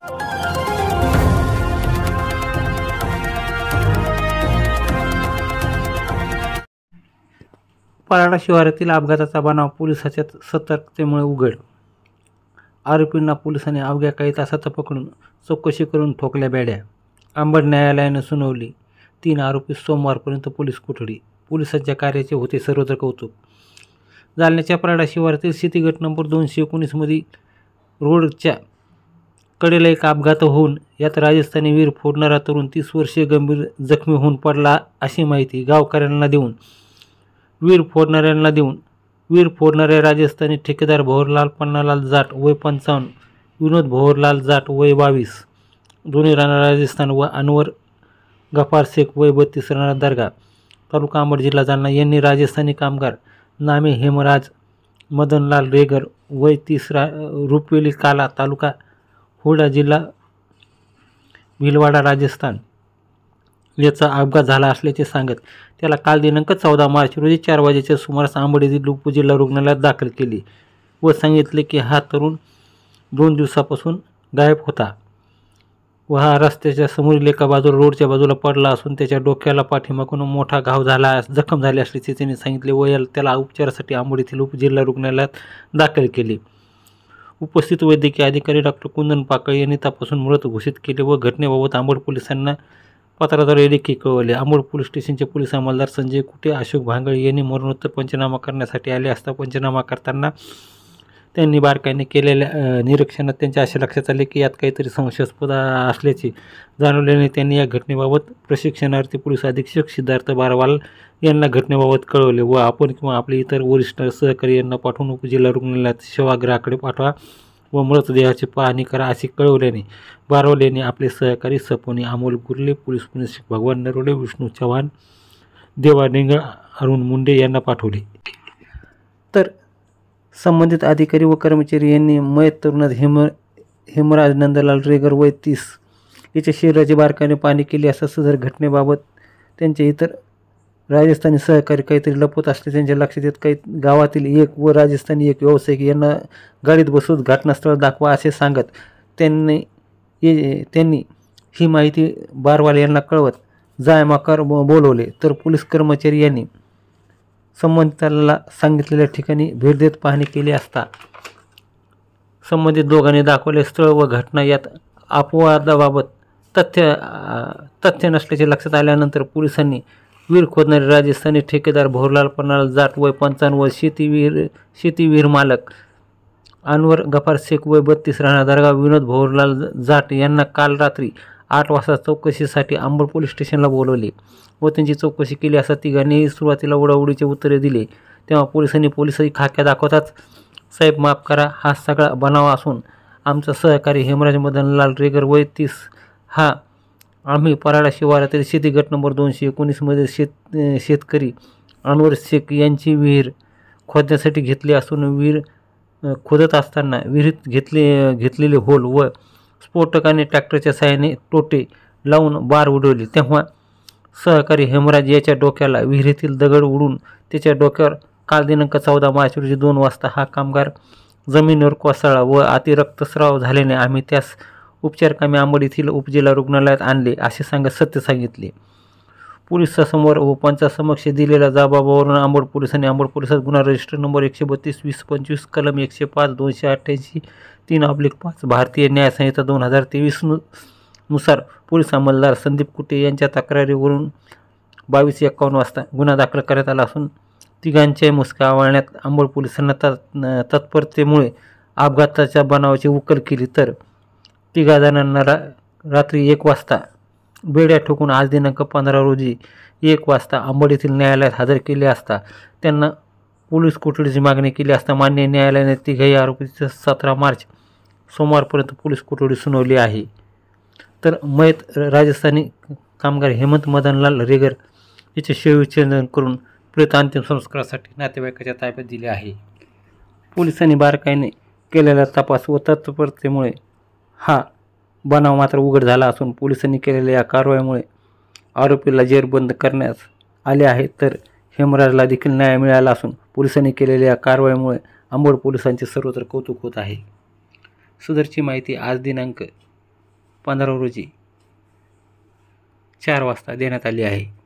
Prada शिवारातील अपघाताचा बनाव पोलिसांच्या सतर्कतेमुळे उघड. आरोपींना पोलिसांनी अवघ्या काही तासात पकडून चौकशी करून ठोकल्या बेड्या. अंबड न्यायालयानं सुनावली 3 आरोपी सोमवारपर्यंत पोलीस कोठडी. पोलिसांच्या कार्याचे होते सर्वत्र कौतुक. जालन्याच्या पराडा शिवारातील शेतीगट नंबर 219 मधील रोडच्या कडेला एक अपघात होऊन यात राजस्थानी वीर फोडणारा तरुण 30 वर्षीय गंभीर जखमी होऊन पडला अशी माहिती गावकऱ्यांना देऊन वीर फोडणारे राजस्थानी ठेकेदार भोहरलाल पन्नालाल जाट वय 55, विनोद भोहरलाल जाट वय 22, दोन्ही राणा राजस्थान व अनवर गफार शेख वय 32 राणा दर्गा तालुका अंबड जिल्हा जालना यांनी राजस्थानी कामगार नामे हेमराज मदनलाल रेगर वय 30 रुपवेली काला तालुका हुडा जिल्हा भिलवाडा राजस्थान याचा अपघात झाला असल्याचे सांगत त्याला काल दिनांक 14 मार्च रोजी 4 वाजेच्या सुमारास अंबड येथील उपजिल्हा रुग्णालयात दाखल केले व सांगितले की हा तरुण 2 दिवसापासून गायब होता व हा रस्त्याच्या समोरील एका बाजूला रोडच्या बाजूला पडला असून त्याच्या डोक्याला पाठीमागून मोठा जखम झाली असल्याचे त्यांनी सांगितले व त्याला उपचारासाठी अंबड येथील उपजिल्हा रुग्णालयात दाखल केले. उपस्थित वैद्यकीय अधिकारी डॉक्टर कुंदन पाकळे यांनी तपासून मृत घोषित केले व घटनेबाबत अंबड पोलिसांना पत्राद्वारे देखील कळवले. अंबड पोलीस स्टेशनचे पोलीस अंमलदार संजय कुटे, अशोक भांगळे यांनी मरणोत्तर पंचनामा करण्यासाठी आले असता पंचनामा करताना त्यांनी बारकाईने केलेल्या निरीक्षणात त्यांच्या असे लक्षात आले की यात काहीतरी संशयास्पद असल्याचे जाणवल्याने त्यांनी या घटनेबाबत प्रशिक्षणार्थी पोलीस अधीक्षक सिद्धार्थ बारवाल यांना घटनेबाबत कळवले व आपण किंवा आपले इतर वरिष्ठ सहकारी यांना पाठवून उपजिल्हा रुग्णालयात सेवागृहाकडे पाठवा व मृतदेहाची पाहणी करा असे कळवल्याने बारवाल यांनी आपले सहकारी सपोनी अमोल गुर्ले, पोलीस निरीक्षक भगवान नरोडे, विष्णू चव्हाण, देवा डेंगळ, अरुण मुंडे यांना पाठवले. तर संबंधित अधिकारी व कर्मचारी यांनी मयत तरुणात हेमराज नंदलाल रेगर वय 30 याच्या शरीराची बारकाईने पाहणी केली असता सदर घटनेबाबत त्यांचे इतर राजस्थानी सहकारी काहीतरी लपवत असले त्यांच्या लक्षात येत काही गावातील एक व राजस्थानी एक व्यावसायिक यांना गाडीत बसवत घटनास्थळ दाखवा असे सांगत त्यांनी ही माहिती बारवाल यांना कळवत जायमाकर बोलवले. तर पोलीस कर्मचारी यांनी संबंधिताला सांगितलेल्या ठिकाणी भेट देत पाहणी केली असता संबंधित दोघांनी दाखवले स्थळ व घटना यात अपवादाबाबत तथ्य नसल्याचे लक्षात आल्यानंतर पोलिसांनी वीर खोदणारे राजस्थानी ठेकेदार भोरलाल पन्नालाल जाट वय 55 व शेतीवीर मालक अनवर गफार शेख वय 32 राणा दर्गा विनोद भोरलाल जाट यांना काल रात्री 8 वाजता चौकशीसाठी अंबड पोलीस स्टेशनला बोलवले व त्यांची चौकशी केली असता तिघांनीही सुरुवातीला उडाउडीचे उत्तरे दिले. तेव्हा पोलिसांनी खाक्या दाखवताच साहेब माफ करा, हा सगळा बनाव असून आमचा सहकारी हेमराज मदनलाल रेगर वय 30 हा आम्ही पराडा शिवारातील शेतीगट नंबर 219 मधील शेतकरी अनवर शेख यांची विहीर खोदण्यासाठी घेतली असून विहीर खोदत असताना विहिरीत घेतलेले होल व स्फोटकाने ट्रॅक्टरच्या साहाय्याने टोटे लावून बार उडवली तेव्हा सहकारी हेमराज याच्या डोक्याला विहिरीतील दगड उडून त्याच्या डोक्यावर काल दिनांक 14 मार्च रोजी 2 वाजता हा कामगार जमिनीवर कोसळला व अतिरक्तस्राव झाल्याने आम्ही त्यास उपचारकामी अंबड येथील उपजिल्हा रुग्णालयात आणले असे सांगत सत्य सांगितले. पोलिसांसमोर व पंचासमक्ष दिलेल्या जबाबावरून अंबड पोलिसांनी अंबड पोलिसात गुन्हा रजिस्टर नंबर 132-2025 कलम 105 288 3/5 भारतीय न्याय संहिता 2023 नुसार पोलीस अंमलदार संदीप कुटे यांच्या तक्रारीवरून 22:51 वाजता गुन्हा दाखल करण्यात आला असून तिघांच्या मुसक्या आवळण्यात अंबड पोलिसांना तत्परतेमुळे अपघाताच्या बनावाची उकल केली. तर तिघा जणांना रात्री 1 वाजता बेड्या ठोकून आज दिनांक 15 रोजी 1 वाजता अंबड येथील न्यायालयात हजर केले असता त्यांना पोलीस कोठडीची मागणी केली असता मान्य न्यायालयाने तिघाही आरोपींची 17 मार्च सोमवारपर्यंत पोलीस कोठडी सुनावली आहे. तर मयत राजस्थानी कामगार हेमंत मदनलाल रेगर याचे शवविच्छेदन करून प्रेत अंतिम संस्कारासाठी नातेवाईकाच्या ताब्यात दिले आहे. पोलिसांनी बारकाईने केलेला तपास व तत्परतेमुळे हा बनाव मात्र उघड झाला असून पोलिसांनी केलेल्या या कारवाईमुळे आरोपीला जेरबंद करण्यात आले आहे. तर हेमराजला देखील न्याय मिळाला असून पोलिसांनी केलेल्या या कारवाईमुळे अंबड पोलिसांचे सर्वत्र कौतुक होत आहे. सदरची माहिती आज दिनांक 15 रोजी 4 वाजता देण्यात आली आहे.